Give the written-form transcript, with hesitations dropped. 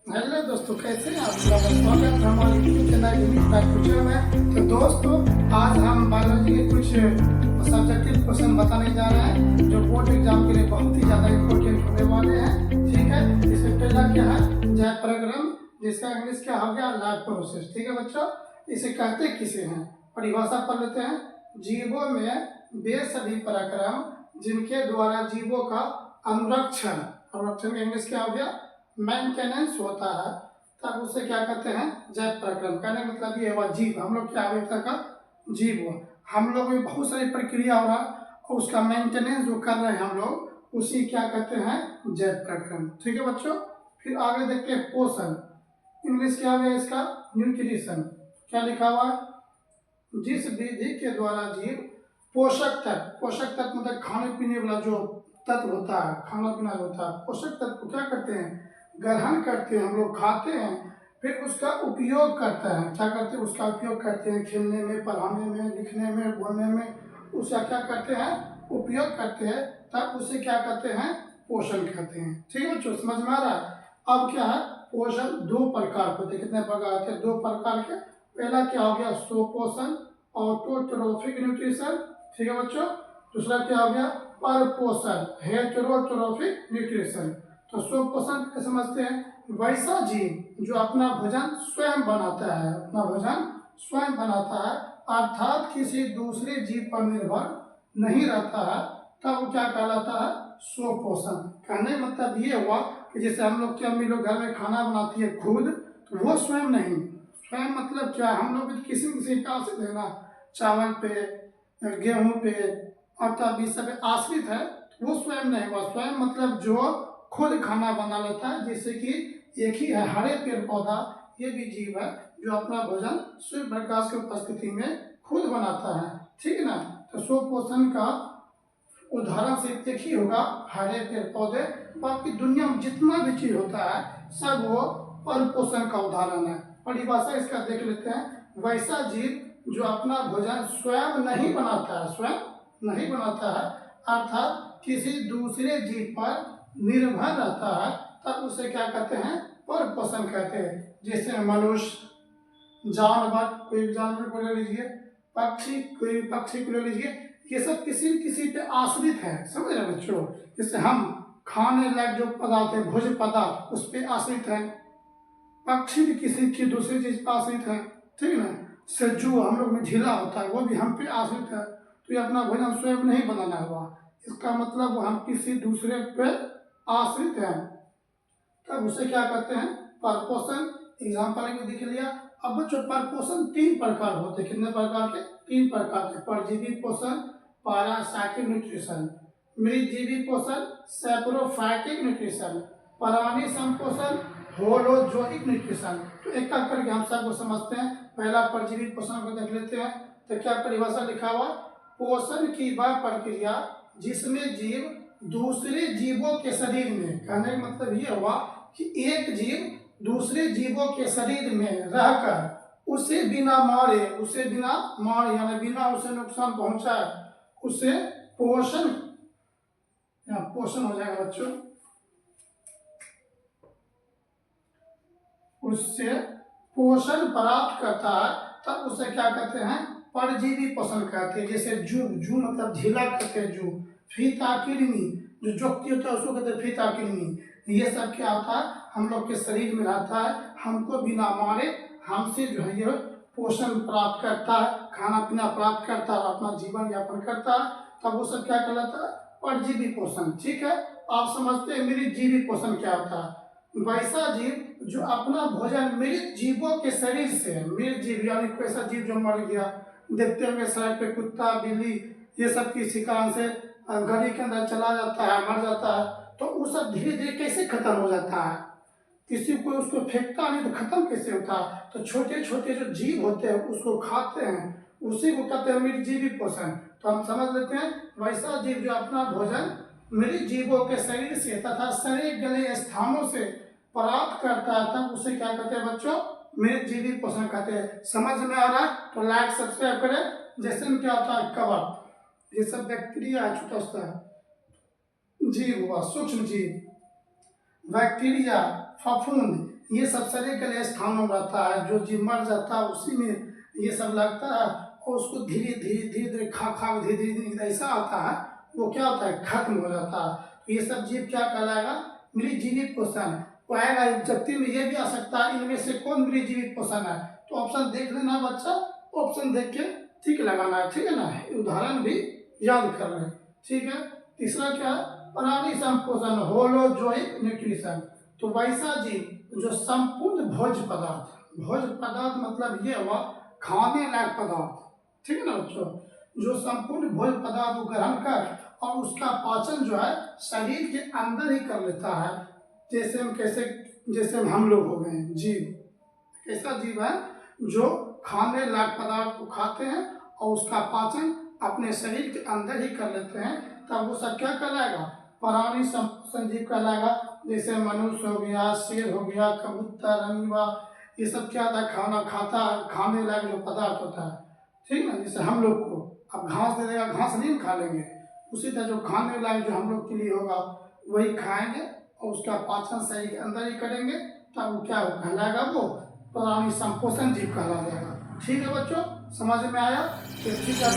Hello दोस्तों, कैसे हैं आप? स्वागत है हमारे यूट्यूब चैनल में। तो दोस्तों, आज हम बायोलॉजी के कुछ सब्जेक्टिव क्वेश्चन बताने जा रहे हैं जो बोर्ड एग्जाम के लिए बहुत ही ज़्यादा इम्पोर्टेंट होने वाले हैं। ठीक है, इसमें पहला क्या है, जय प्रक्रम, जिसका इंग्लिश क्या हो गया, लाइफ प्रोसेस। ठीक है बच्चों, इसे कहते किसे हैं, परिभाषा पढ़ लेते हैं। जीवों में वे सभी प्रक्रम जिनके द्वारा जीवों का अनुरक्षण अनुरक्षण का इंग्लिश क्या हो गया, मेंटेनेंस होता है, तब उसे क्या कहते हैं, जैव प्रक्रम। कहने का मतलब ये हुआ जीव, हम लोग क्या अवस्था का जीव हुआ, हम लोग में बहुत सारी प्रक्रिया हो रहा और उसका मेंटेनेंस जो कर रहे हैं हम लोग, उसी क्या कहते हैं, जैव प्रक्रम। ठीक है बच्चों, फिर आगे देखते हैं पोषण। इंग्लिश क्या है इसका, न्यूट्रिशन। क्या लिखा हुआ है, जिस विधि के द्वारा जीव पोषक तत्व मतलब खाने पीने वाला जो तत्व होता है, खाना पीना होता है, पोषक तत्व को क्या करते हैं, ग्रहण करते हैं, हम लोग खाते हैं, फिर उसका उपयोग करते हैं। क्या करते हैं, उसका उपयोग करते हैं, खेलने में, पढ़ाने में, लिखने में, बोलने में, उसका क्या करते हैं, उपयोग करते हैं, तब उसे क्या कहते हैं, पोषण कहते हैं। ठीक है बच्चों, समझ में आ रहा है। अब क्या है, पोषण दो प्रकार होते हैं। कितने प्रकार होते हैं, दो प्रकार के। पहला क्या हो गया, स्वपोषण, ऑटोट्रोफिक न्यूट्रिशन। ठीक है बच्चों, दूसरा क्या हो गया, परपोषण, हेटेरोट्रोफिक न्यूट्रिशन। तो स्वपोषण क्या समझते हैं, वैसा जीव जो अपना भोजन स्वयं बनाता है, अपना भोजन स्वयं बनाता है, अर्थात किसी दूसरे जीव पर निर्भर नहीं रहता है, तब वो क्या कहलाता है, स्वपोषण। कहने का मतलब ये हुआ कि जैसे हम लोग की अम्मी लोग घर में खाना बनाती है खुद, तो वो स्वयं नहीं, स्वयं मतलब क्या, हम लोग किसी किसी का आश्रित है ना, चावल पे, गेहूं पे, आटा भी सब आश्रित है, वो स्वयं नहीं हुआ। स्वयं मतलब जो खुद खाना बना लेता है, जैसे कि एक ही है, हरे पेड़ पौधा, ये भी जीव है जो अपना भोजन सूर्य प्रकाश की उपस्थिति में खुद बनाता है। ठीक है ना, तो स्वपोषण का उदाहरण सिर्फ एक ही होगा, हरे पेड़ पौधे। बाकी दुनिया में जितना भी चीज होता है सब वो परपोषण का उदाहरण है। परिभाषा इसका देख लेते हैं, वैसा जीव जो अपना भोजन स्वयं नहीं बनाता है, स्वयं नहीं बनाता है, अर्थात किसी दूसरे जीव पर निर्भर रहता है, तब उसे क्या कहते हैं, परपोषण कहते हैं। जैसे मनुष्य, जानवर, कोई जानवर को ले लीजिए, पक्षी, कोई पक्षी को ले लीजिए, ये सब किसी न किसी पे आश्रित है। समझ रहे बच्चों, जैसे हम खाने लायक जो पदार्थ है, भोज्य पदार्थ, उस पर आश्रित है। पक्षी भी किसी की दूसरी चीज पर आश्रित है। ठीक है ना, से जो हम लोग में झीला होता है वो भी हम पे आश्रित है, तो ये अपना भोजन स्वयं नहीं बनाना हुआ, इसका मतलब हम किसी दूसरे पे आश्रित है, तब उसे क्या कहते हैं, परपोषण। एग्जाम्पल में देख लिया। अब बच्चों, परपोषण तीन प्रकार होते हैं। कितने प्रकार के, तीन प्रकार के। परजीवी पोषण, पैरासाइटिक न्यूट्रिशन, मृतजीवी पोषण, सैप्रोफाइटिक न्यूट्रिशन, प्राणी संपोषण, होलोजोइक न्यूट्रिशन। तो एक एक करके हम सबको समझते हैं। पहला परजीवी पोषण को देख लेते हैं। तो क्या परिभाषा लिखा हुआ, पोषण की वह प्रक्रिया जिसमें जीव दूसरे जीवों के शरीर में, कहने का मतलब ये हुआ कि एक जीव दूसरे जीवों के शरीर में रहकर उसे बिना मारे यानी बिना उसे नुकसान पहुंचाए उसे पोषण हो जाएगा बच्चों, उससे पोषण प्राप्त करता है, तब उसे क्या कहते हैं, परजीवी पोषण कहते हैं। जैसे जू मतलब झीला कहते हैं, जू, फीता कृमि, जो जोकती होता है उसको कहते हैं फीता कृमि। ये सब क्या होता है, हम लोग के शरीर में रहता है, हमको बिना मारे हमसे जो है ये पोषण प्राप्त करता है, खाना पीना प्राप्त करता है और अपना जीवन यापन करता है, तब वो सब क्या कहलाता है, परजीवी पोषण। ठीक है, आप समझते हैं मृतजीवी पोषण क्या होता है, वैसा जीव जो अपना भोजन मृत जीवों के शरीर से, मृत जीव यानी कोई ऐसा जीव जो मर गया, देखते होंगे सड़क पे कुत्ता बिल्ली ये सब किसी कारण से गली के अंदर चला जाता है, मर जाता है, तो वो सब धीरे धीरे कैसे खत्म हो जाता है, किसी को उसको फेंकता नहीं तो खत्म कैसे होता है, तो छोटे छोटे जो जीव होते हैं उसको खाते हैं, उसी को कहते हैं मृतजीवी पोषण। तो हम समझ लेते हैं, वैसा जीव जो अपना भोजन मृत जीवों के शरीर से तथा शरीर गले स्थानों से प्राप्त करता है, तब उसे क्या कहते हैं बच्चों, मृतजीवी पोषण कहते हैं। समझ में आ रहा है तो लाइक सब्सक्राइब करें। जैसे में क्या होता है, कवक, ये सब बैक्टीरिया है, छोटा सा जीव हुआ, सूक्ष्म जीव, बैक्टीरिया, फफूंद, ये सब शरीर के लिए स्थानों में रहता है। जो जीव मर जाता है उसी में ये सब लगता है और उसको धीरे धीरे धीरे धीरे खा धीरे धीरे ऐसा आता है, वो क्या होता है, खत्म हो जाता है। तो ये सब जीव क्या कहलाएगा, मृजीवित पोषण। वो आएगा युक्ति में ये भी आ सकता है, इनमें से कौन मृजीवित पोषण है। तो ऑप्शन देख लेना बच्चा, ऑप्शन देख के ठीक लगाना है, ठीक है ना। उदाहरण भी याद कर लें, ठीक है। तीसरा क्या है, प्राणी संपोषण, होलोजोइक न्यूट्रिशन। तो वैसा जीव जो संपूर्ण भोज्य पदार्थ, भोज्य पदार्थ मतलब ये हुआ खाने लायक पदार्थ, ठीक है ना बच्चों। जो संपूर्ण भोज्य पदार्थ को ग्रहण कर और उसका पाचन जो है शरीर के अंदर ही कर लेता है। जैसे हम लोग हो गए जीव, कैसा जीव है जो खाने लायक पदार्थ को खाते हैं और उसका पाचन अपने शरीर के अंदर ही कर लेते हैं, तब वो सब क्या कहलाएगा, प्राणी संपोषण जीव कहलाएगा। जैसे मनुष्य हो गया, शेर हो गया, कबूतर, अमीबा, ये सब क्या होता है, खाना खाता है, खाने लायक जो पदार्थ होता है, ठीक ना। जैसे हम लोग को अब घास दे देगा, घास नहीं खा लेंगे, उसी तरह जो खाने लायक जो हम लोग के लिए होगा वही खाएंगे और उसका पाचन शरीर के अंदर ही करेंगे, तब वो क्या कहलाएगा, वो प्राणी संपोषण जीव कहला जाएगा। ठीक है बच्चों, समझ में आया। तो ठीक है,